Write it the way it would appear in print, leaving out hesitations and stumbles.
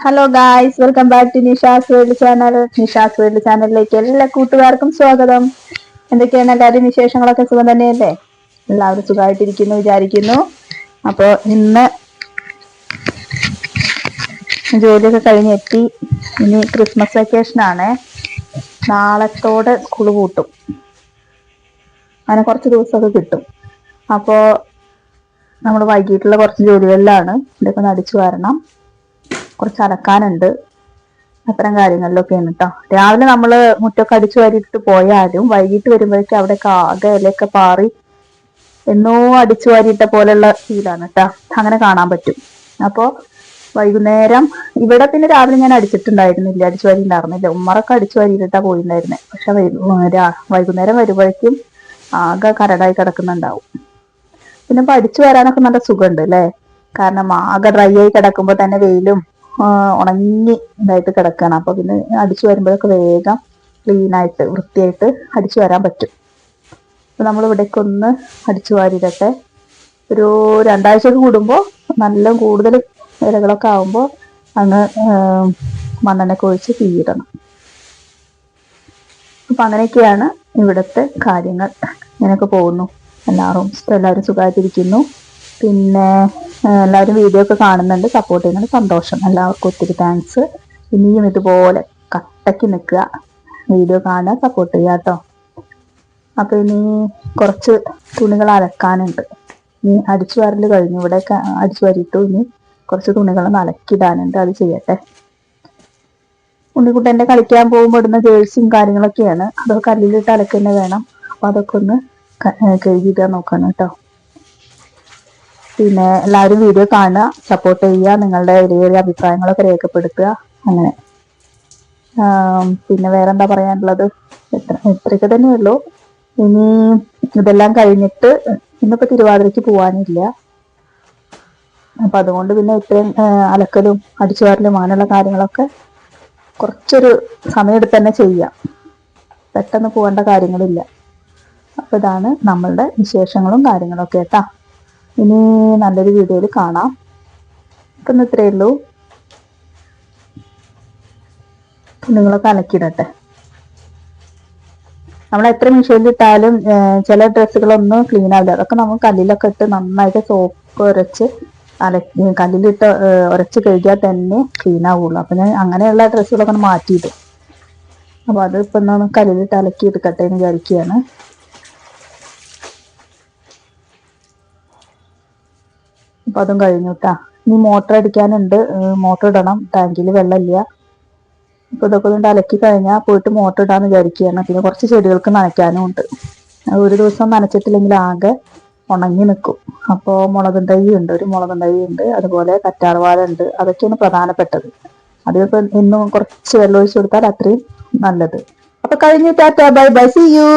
Hello guys, welcome back to Nisha's world channel. Nisha's world ചാനലിലേക്ക് എല്ലാ കൂട്ടുകാർക്കും സ്വാഗതം. എന്തൊക്കെയാണ് എല്ലാവരും വിശേഷങ്ങളൊക്കെ? സുഖം തന്നെയല്ലേ? എല്ലാവരും സുഖമായിട്ടിരിക്കുന്നു വിചാരിക്കുന്നു. അപ്പോൾ ഇന്ന് ജോലിയൊക്കെ കഴിഞ്ഞെത്തി. ഇനി ക്രിസ്മസ് വെക്കേഷൻ ആണ്. നാളത്തോടെ സ്കൂൾ പൂട്ടും. അങ്ങനെ കുറച്ച് ദിവസമൊക്കെ കിട്ടും. അപ്പോൾ നമ്മൾ വൈകിട്ടുള്ള കുറച്ച് ജോലികളിലാണ്. ഇതൊക്കെ ഒന്ന് അടിച്ചു വാരണം, കുറച്ച് അലക്കാനുണ്ട്, അത്തരം കാര്യങ്ങളിലൊക്കെയാണ് കേട്ടോ. രാവിലെ നമ്മൾ മുറ്റൊക്കെ അടിച്ചു വാരിയിട്ട് പോയാലും വൈകിട്ട് വരുമ്പോഴേക്കും അവിടെ ആകെ ഇലയൊക്കെ പാറി എന്നോ അടിച്ചു വാരിയിട്ട പോലെയുള്ള ഫീലാണ് കേട്ടോ. അങ്ങനെ കാണാൻ പറ്റും. അപ്പോൾ വൈകുന്നേരം ഇവിടെ പിന്നെ രാവിലെ ഞാൻ അടിച്ചിട്ടുണ്ടായിരുന്നില്ല, അടിച്ചു വാരി ഉണ്ടായിരുന്നില്ല. ഉമ്മറൊക്കെ അടിച്ചു വാരിയിട്ടാ പോയിട്ടുണ്ടായിരുന്നത്. പക്ഷെ വൈകുന്നേരം വരുമ്പോഴേക്കും ആകെ കരടായി കിടക്കുന്നുണ്ടാവും. പിന്നെ ഇപ്പൊ അടിച്ചു വരാനൊക്കെ നല്ല സുഖമുണ്ട് അല്ലേ? കാരണം ആകെ ഡ്രൈ ആയി കിടക്കുമ്പോൾ തന്നെ വെയിലും ഉണങ്ങി ഇതായിട്ട് കിടക്കുകയാണ്. അപ്പൊ പിന്നെ അടിച്ചു വരുമ്പോഴൊക്കെ വേഗം ക്ലീനായിട്ട് വൃത്തിയായിട്ട് അടിച്ചു വരാൻ പറ്റും. അപ്പൊ നമ്മൾ ഇവിടേക്ക് ഒന്ന് അടിച്ചു വാരിയിടട്ടെ. ഒരു 2 ആഴ്ചക്ക് കൂടുമ്പോൾ നല്ല കൂടുതൽ ഇലകളൊക്കെ ആകുമ്പോൾ അങ്ങ് മണ്ണെണ്ണയൊക്കെ ഒഴിച്ച് തീയിടണം. അപ്പൊ അങ്ങനെയൊക്കെയാണ് ഇവിടുത്തെ കാര്യങ്ങൾ. ഇങ്ങനെയൊക്കെ പോകുന്നു. എല്ലാവരും സുഖമായിട്ടിരിക്കുന്നു. പിന്നെ എല്ലാവരും വീഡിയോ ഒക്കെ കാണുന്നുണ്ട്, സപ്പോർട്ട് ചെയ്യുന്നുണ്ട്. സന്തോഷം. എല്ലാവർക്കും ഒത്തിരി താങ്ക്സ്. ഇനിയും ഇതുപോലെ കട്ടയ്ക്ക് നിൽക്കുക, വീഡിയോ കാണുക, സപ്പോർട്ട് ചെയ്യുക കേട്ടോ. അപ്പോൾ ഇനി കുറച്ച് തുണികൾ അലക്കാനുണ്ട്. ഇനി അടിച്ചു വാരൽ കഴിഞ്ഞു. ഇവിടെയൊക്കെ അടിച്ചു വാരിയിട്ടു. ഇനി കുറച്ച് തുണികൾ അലക്കിടാനുണ്ട്, അത് ചെയ്യട്ടെ. ഉണ്ണിക്കുട്ടൻ്റെ കളിക്കാൻ പോകുമ്പോൾ ഇടുന്ന ജേഴ്സിയും കാര്യങ്ങളൊക്കെയാണ്. അതൊക്കെ കല്ലിലിട്ട് അലക്കന്നെ വേണം. അപ്പോൾ അതൊക്കെ ഒന്ന് കഴുകിയിടാൻ നോക്കണം കേട്ടോ. പിന്നെ എല്ലാവരും വീഡിയോ കാണുക, സപ്പോർട്ട് ചെയ്യുക, നിങ്ങളുടെ വലിയ അഭിപ്രായങ്ങളൊക്കെ രേഖപ്പെടുത്തുക. അങ്ങനെ പിന്നെ വേറെന്താ പറയാനുള്ളത്? ഇത്രയൊക്കെ തന്നെയുള്ളൂ. ഇനി ഇതെല്ലാം കഴിഞ്ഞിട്ട് ഇന്നിപ്പോൾ തിരുവാതിരയ്ക്ക് പോകാനില്ല. അപ്പം അതുകൊണ്ട് പിന്നെ ഇത്രയും അലക്കലും അടിച്ചു വാരലും അങ്ങനെയുള്ള കാര്യങ്ങളൊക്കെ കുറച്ചൊരു സമയമെടുത്ത് തന്നെ ചെയ്യാം. പെട്ടെന്ന് പോകേണ്ട കാര്യങ്ങളില്ല. അപ്പോൾ ഇതാണ് നമ്മളുടെ വിശേഷങ്ങളും കാര്യങ്ങളൊക്കെ കേട്ടാ. ഇനി നല്ലൊരു വീഡിയോയിൽ കാണാം. ഇപ്പം ഇത്രയേ ഉള്ളൂ. തുണികളൊക്കെ അലക്കിയിടട്ടെ. നമ്മൾ എത്ര മെഷീനിലിട്ടാലും ചില ഡ്രസ്സുകളൊന്നും ക്ലീൻ ആവില്ല. അതൊക്കെ നമ്മൾ കല്ലിലൊക്കെ ഇട്ട് നന്നായിട്ട് സോപ്പ് ഉരച്ച് കല്ലിലിട്ട് ഉരച്ച് കഴുകിയാൽ തന്നെ ക്ലീൻ ആവുള്ളൂ. അപ്പം ഞാൻ അങ്ങനെയുള്ള ഡ്രസ്സുകളൊക്കെ മാറ്റിയിടും. അപ്പോൾ അത് ഇപ്പം ഒന്ന് കല്ലിലിട്ട് അലക്കി എടുക്കട്ടെ എന്ന് വിചാരിക്കുകയാണ്. അപ്പം അതും കഴിഞ്ഞു കേട്ടാ. ഇനി മോട്ടർ അടിക്കാനുണ്ട്, മോട്ടർ ഇടണം. ടാങ്കിൽ വെള്ളമില്ല. അപ്പോൾ ഇതൊക്കെ കൊണ്ട് അലക്കി കഴിഞ്ഞാൽ പോയിട്ട് മോട്ടർ ഇടാന്ന് വിചാരിക്കുകയാണ്. പിന്നെ കുറച്ച് ചെടികൾക്ക് നനയ്ക്കാനും ഉണ്ട്. ഒരു ദിവസം നനച്ചിട്ടില്ലെങ്കിൽ ആകെ ഉണങ്ങി നിൽക്കും. അപ്പോൾ മുളകും തൈ ഉണ്ട്, ഒരു മുളകും തൈ ഉണ്ട്, അതുപോലെ കറ്റാർവാഴ ഉണ്ട്. അതൊക്കെയാണ് പ്രധാനപ്പെട്ടത്. അതിപ്പോൾ ഇന്നും കുറച്ച് വെള്ളം ഒഴിച്ചു കൊടുത്താൽ അത്രയും നല്ലത്. അപ്പോൾ കഴിഞ്ഞു. Tata, bye bye, see U.